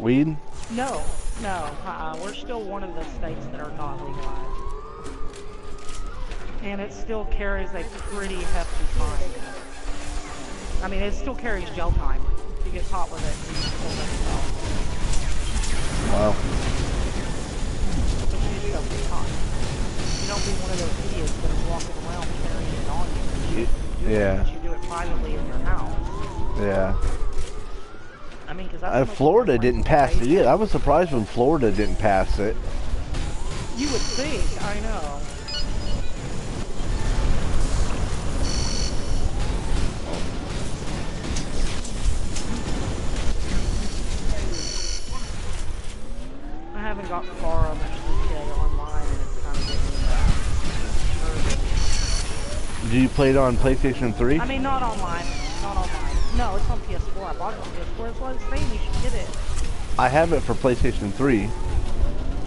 Weed? No, no. We're still one of the states that are not legalized. And it still carries a pretty hefty fine. I mean, it still carries jail time. If you get caught with it, you still go to jail. Wow. But you do so for time. You don't be one of those idiots that are walking around carrying it on you. You do it Yeah. because you do it privately in your house. Yeah. I mean, because that's the most Florida important didn't pass it legalization. yet. I was surprised when Florida didn't pass it. You would think, I know. I haven't got far on the GTA Online, and it's kind of getting discouraging. Do you play it on PlayStation 3? I mean, not online. Not online. No, it's on PS4. I bought it on PS4. That's what I was saying. You should get it. I have it for PlayStation 3.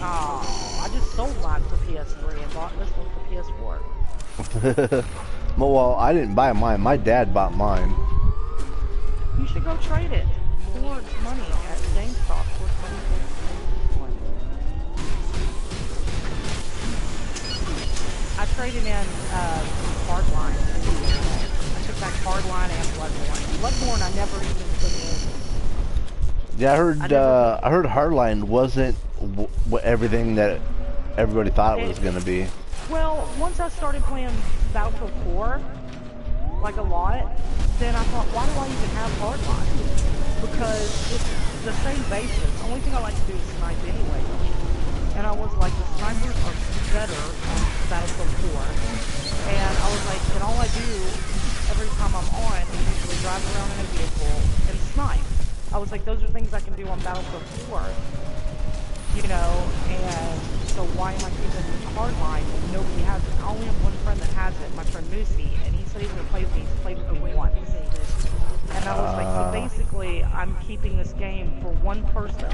Oh, I just sold mine for PS3 and bought this one for PS4. Well, I didn't buy mine. My dad bought mine. You should go trade it towards money at GameStop. Towards money towards I traded in Hardline. I took back Hardline and Bloodborne. Bloodborne I never even put in. Yeah, I heard Hardline wasn't everything that everybody thought it was gonna be. Well, once I started playing Battlefield 4, like a lot, then I thought, why do I even have Hardline? Because it's the same basis. The only thing I like to do is snipe anyway. And I was like, the snipers are better on Battlefield 4. And I was like, and all I do every time I'm on is usually drive around in a vehicle and snipe. I was like, those are things I can do on Battlefield 4. You know, and so why am I keeping Hardline when nobody has it? I only have one friend that has it, my friend Moosey, and he said he's going to play with me. He's played with me once. And I was like, so basically, I'm keeping this game for one person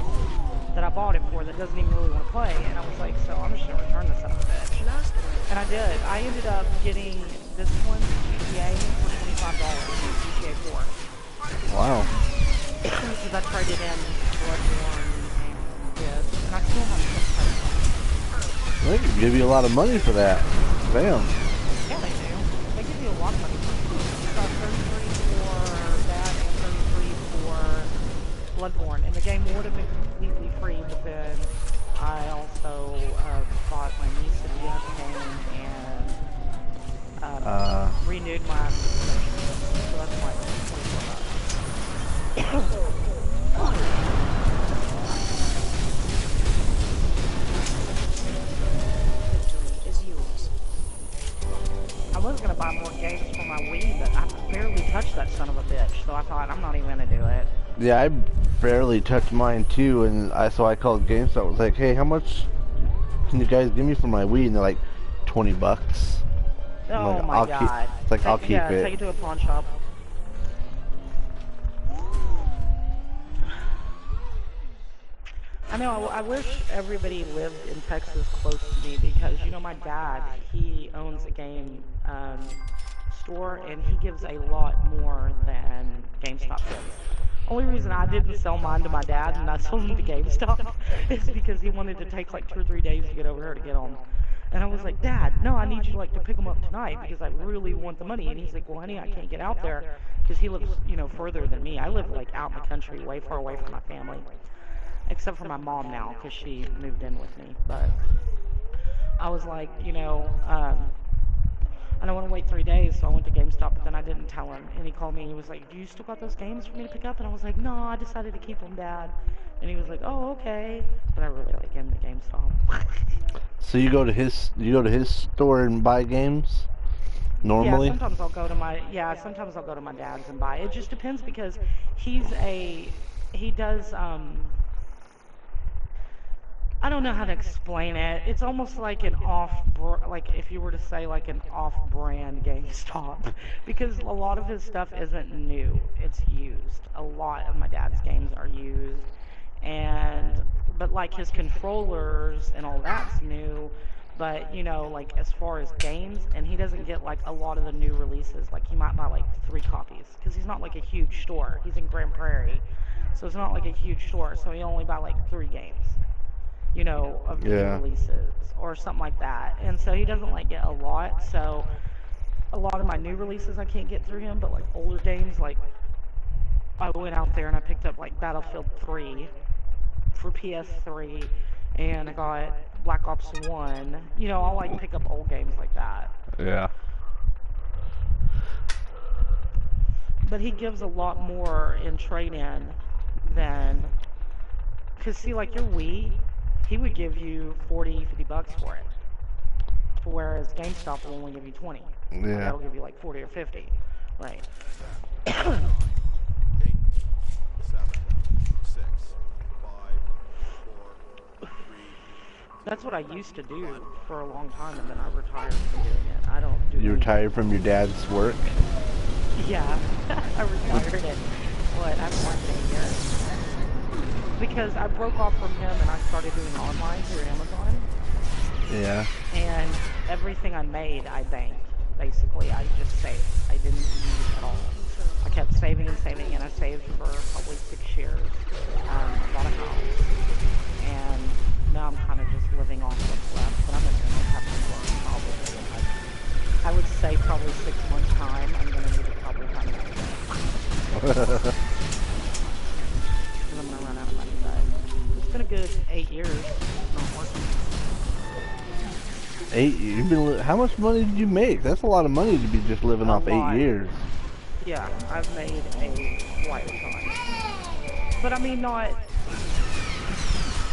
that I bought it for that doesn't even really want to play. And I was like, so I'm just going to return this son of a bitch. And I did. I ended up getting this one, GTA, for $25, GTA 4. Wow. Because I traded in Bloodborne. And I still have some. They could give you a lot of money for that. Damn. Yeah, they do. They give you a lot of money. So 33 for that and 33 for Bloodborne. And the game would have been completely free, but then I also bought my niece a game and renewed my subscription. So that's why it's $24. I was going to buy more games for my Wii, but I barely touched that son of a bitch, so I thought, I'm not even going to do it. Yeah, I barely touched mine too, and so I called GameStop. I was like, hey, how much can you guys give me for my Wii? And they're like, $20. Oh like, my god. I'll keep it. Take it to a pawn shop. I know, I wish everybody lived in Texas close to me because, you know, my dad, he owns a game store and he gives a lot more than GameStop does. Only reason I didn't sell mine to my dad and I sold them to GameStop is because he wanted to take like 2 or 3 days to get over here to get them. And I was like, Dad, no, I need you like to pick them up tonight because I really want the money. And he's like, well, honey, I can't get out there because he lives, you know, further than me. I live like out in the country, way far away from my family. Except for my mom now, because she moved in with me. But I was like, you know, I don't want to wait 3 days, so I went to GameStop, but then I didn't tell him. And he called me, and he was like, do you still got those games for me to pick up? And I was like, no, I decided to keep them, Dad. And he was like, oh, okay. But I really like him to GameStop. So you go to his store and buy games? Normally? Yeah, sometimes I'll go to my dad's and buy. It just depends because he does, I don't know how to explain it. It's almost like an like if you were to say like an off-brand GameStop, because a lot of his stuff isn't new. It's used. A lot of my dad's games are used, but like his controllers and all that's new. But you know, like as far as games, and he doesn't get like a lot of the new releases. Like he might buy like 3 copies because he's not like a huge store. He's in Grand Prairie. So it's not like a huge store. So he only buy like 3 games, you know, of the new Yeah. releases or something like that. And so he doesn't like get a lot. So a lot of my new releases I can't get through him, but like older games, like I went out there and I picked up like Battlefield 3 for PS3, and I got Black Ops 1. You know, I'll like pick up old games like that. Yeah. But he gives a lot more in trade-in than, because see, like your Wii, he would give you 40, $50 for it. Whereas GameStop will only give you 20. Yeah. They'll give you like 40 or 50. Right. That's what I used to do for a long time, and then I retired from doing it. I don't do You anything. retired from your dad's work? Yeah, I retired it. What? I haven't worked in a year. Because I broke off from him and I started doing online through Amazon. Yeah. And everything I made, I banked. Basically, I just saved. I didn't use at all. I kept saving and saving, and I saved for probably 6 years. I bought a house, and now I'm kind of just living off what's left. But I'm going to have to work probably. I would say probably 6 months time. I'm going to need to probably find another job. Because I'm going to run out of money. But it's been a good 8 years not working. 8? You've been. How much money did you make? That's a lot of money to be just living off lot. 8 years. Yeah, I've made quite a ton. But I mean, not.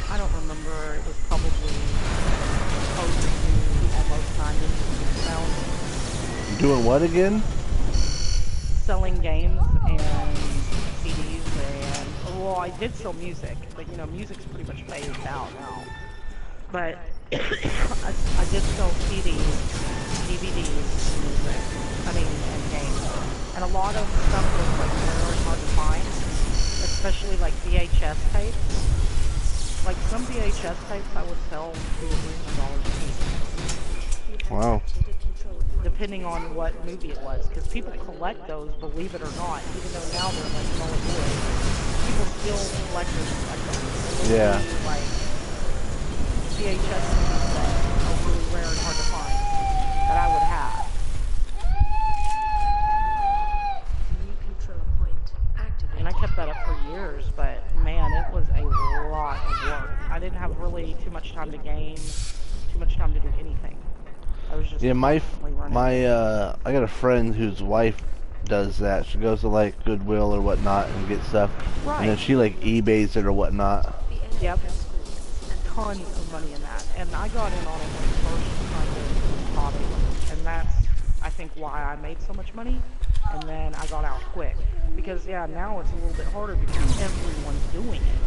I don't remember. It was probably close to almost 90,000. Doing what again? Selling games and CDs and, well, I did sell music, but you know, music's pretty much phased out now. But I did sell CDs, DVDs, music, and games. And a lot of stuff was like really hard to find, especially like VHS tapes. Like some VHS tapes I would sell $200 or $300 a piece. Wow. Depending on what movie it was, because people collect those, believe it or not, even though now they're like null and void. People still collectors collect them. Yeah. Like VHS movies that are really rare and hard to find that I would have. And I kept that up for years, but man, it was a lot of work. I didn't have really too much time to game, too much time to do anything. I was just Yeah, I got a friend whose wife does that. She goes to like Goodwill or whatnot and gets stuff, right. And then she like eBays it or whatnot. Yep, tons of money in that, and I got in on it when it first kind of hobby, and that's I think why I made so much money, and then I got out quick because yeah, now it's a little bit harder because everyone's doing it.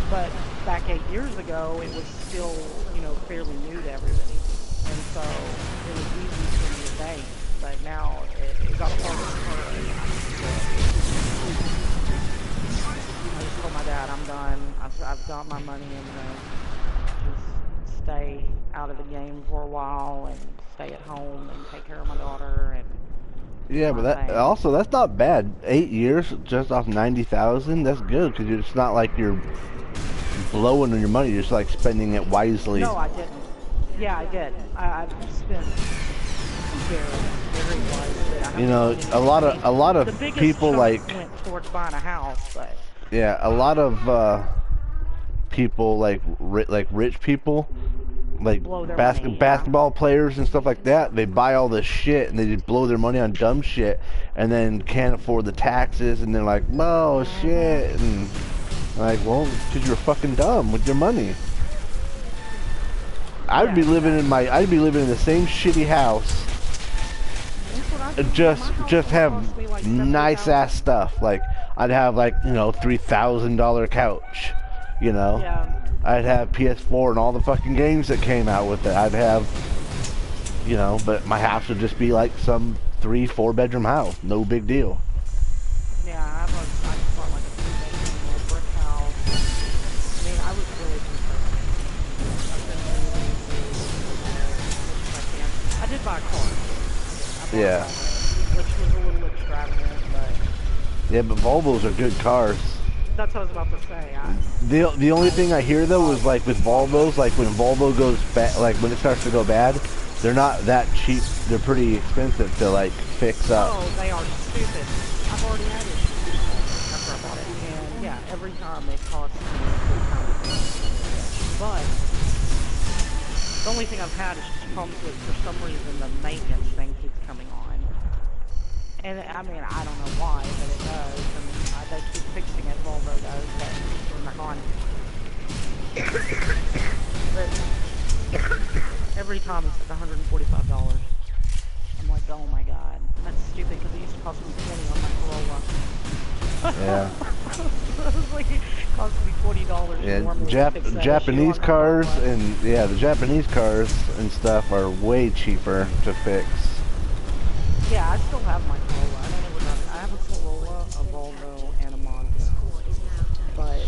But back 8 years ago, it was still, you know, fairly new to everybody. And so it was easy for me to bank. But now it got harder and harder. I just told my dad, I'm done. I've got my money and just stay out of the game for a while and stay at home and take care of my daughter and yeah, but that's not bad. 8 years just off 90,000. That's good because it's not like you're blowing on your money. You're just like spending it wisely. No, I didn't. Yeah, I did. I've spent very wisely. You know, a lot of people like went towards buying a house, but yeah, a lot of people like rich people. Like basketball players and stuff like that, they buy all this shit and they just blow their money on dumb shit and then can't afford the taxes and they're like, oh shit, and like, well, because you're fucking dumb with your money. I'd be living in the same shitty house, just have like nice ass stuff. Like I'd have like, you know, $3,000 couch, you know. Yeah. I'd have PS4 and all the fucking games that came out with it. I'd have, you know, but my house would just be like some 3-4 bedroom house. No big deal. Yeah, I just bought like a 3-bedroom brick house. I mean, I was really concerned. I did buy a car. Yeah. Which was a little extravagant, but Yeah, but Volvos are good cars. That's what I was about to say. The only thing I hear though is like with Volvos, like when Volvo goes bad, like when it starts to go bad, they're not that cheap. They're pretty expensive to like fix up. Oh, they are stupid. I've already had issues after I bought it, and yeah, every time it costs me a full ton of things. But the only thing I've had is just problems with, for some reason, the maintenance thing keeps coming on. And I mean, I don't know why, but it does. And they keep fixing it. Volvo does, but they're not on. But every time it's like $145. I'm like, oh my god, that's stupid because it used to cost me 20 on my Corolla. Yeah. I was like, it cost me $20 Yeah, normally to fix that Japanese issue on my cars Corolla. and yeah, the Japanese cars and stuff are way cheaper to fix. Yeah, I still have my Corolla. I have a Corolla, a Volvo, and a Mazda. But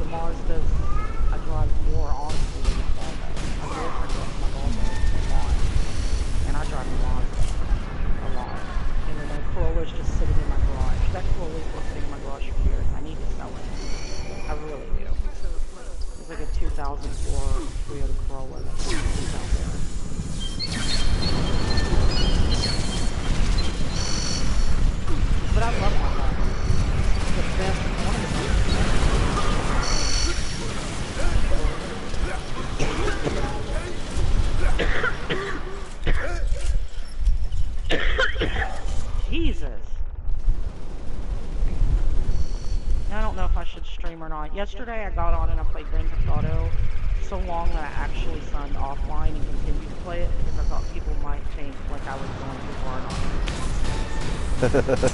the Mazdas, I drive more honestly than the Volvo. I go over and drive my Volvo a lot. And I drive the Mazda a lot. And then the Corolla's just sitting in my garage. That Corolla's been sitting in my garage for years. I need to sell it. I really do. It's like a 2004 Toyota Corolla that's out there. But I love my home. It's the best, one of the best. Jesus. I don't know if I should stream or not. Yesterday I got on and I played Grand Theft Auto so long that I actually signed offline and continued to play it because I thought people might think like I was going too hard on it.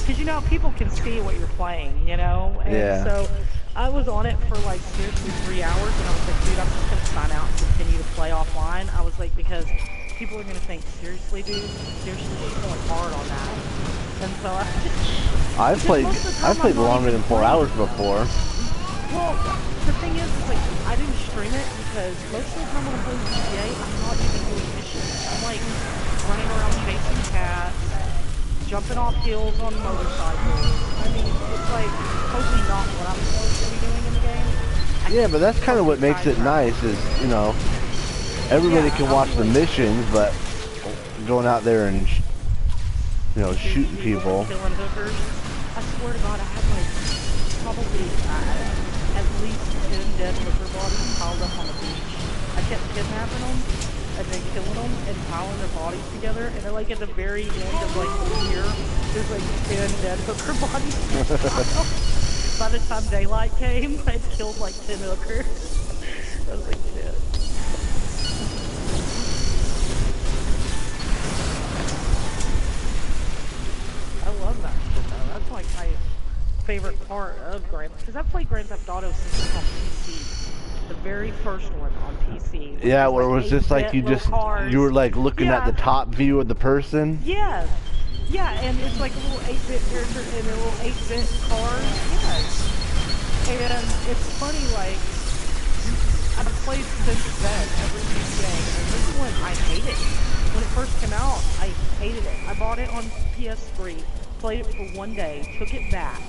Because, you know, people can see what you're playing, you know? And Yeah. so I was on it for, like, seriously 3 hours, and I was like, dude, I'm just going to sign out and continue to play offline. I was like, because people are going to think, seriously, dude? Seriously, she's going hard on that. And so I just... I've played longer than 4 hours before. Well, the thing is, like, I didn't stream it because most of the time when I'm playing GTA, I'm not even doing missions. I'm, like, running around chasing cats, jumping off hills on motorcycles. I mean, it's like totally not what I'm supposed to be doing in the game. Yeah, but that's kind of what makes it nice is, you know, everybody can watch the missions, but going out there and, you know, shooting people. Killing hookers. I swear to God, I had like probably at least 10 dead hooker bodies piled up on the beach. I kept kidnapping them and then killing them and piling their bodies together, and then like at the very end of like the year, there's like 10 dead hooker bodies. By the time daylight came, I'd killed like 10 hookers. I was like, shit. I love that shit though. That's like my favorite part of because I've played Grand Theft Auto since it's on PC. The very first one on PC. Yeah, where it was just like you were like looking at the top view of the person. Yes. Yeah, and it's like a little 8-bit character and a little 8-bit cars. Yes. And it's funny, like, I've played since then, every GTA, and this one, I hate it. When it first came out, I hated it. I bought it on PS3, played it for one day, took it back,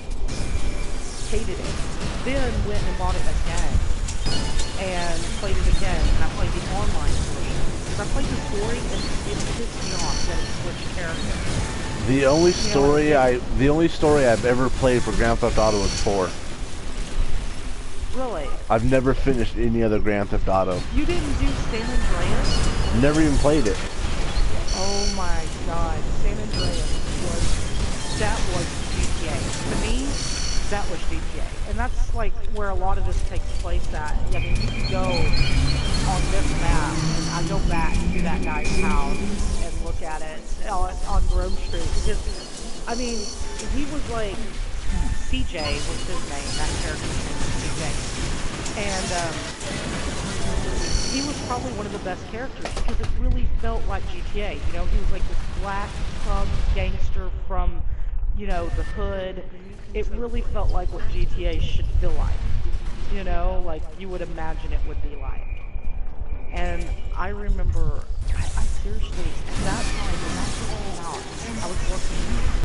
hated it. Then went and bought it again. And played it again, and I played the online version. Because I played the story, and it pissed me off that it switched characters. The only story I've ever played for Grand Theft Auto was 4. Really? I've never finished any other Grand Theft Auto. You didn't do San Andreas? Never even played it. Oh my god, San Andreas that was GTA. To me, that was GTA. And that's like where a lot of this takes place at. I mean, you can go on this map, and I go back to that guy's house and look at it on Grove Street. Because, I mean, he was like, CJ was his name, that character's name was CJ. And he was probably one of the best characters because it really felt like GTA. You know, he was like this black punk gangster from, you know, the hood. It really felt like what GTA should feel like. You know, like you would imagine it would be like. And I remember, I seriously, at that time, when that came out, I was working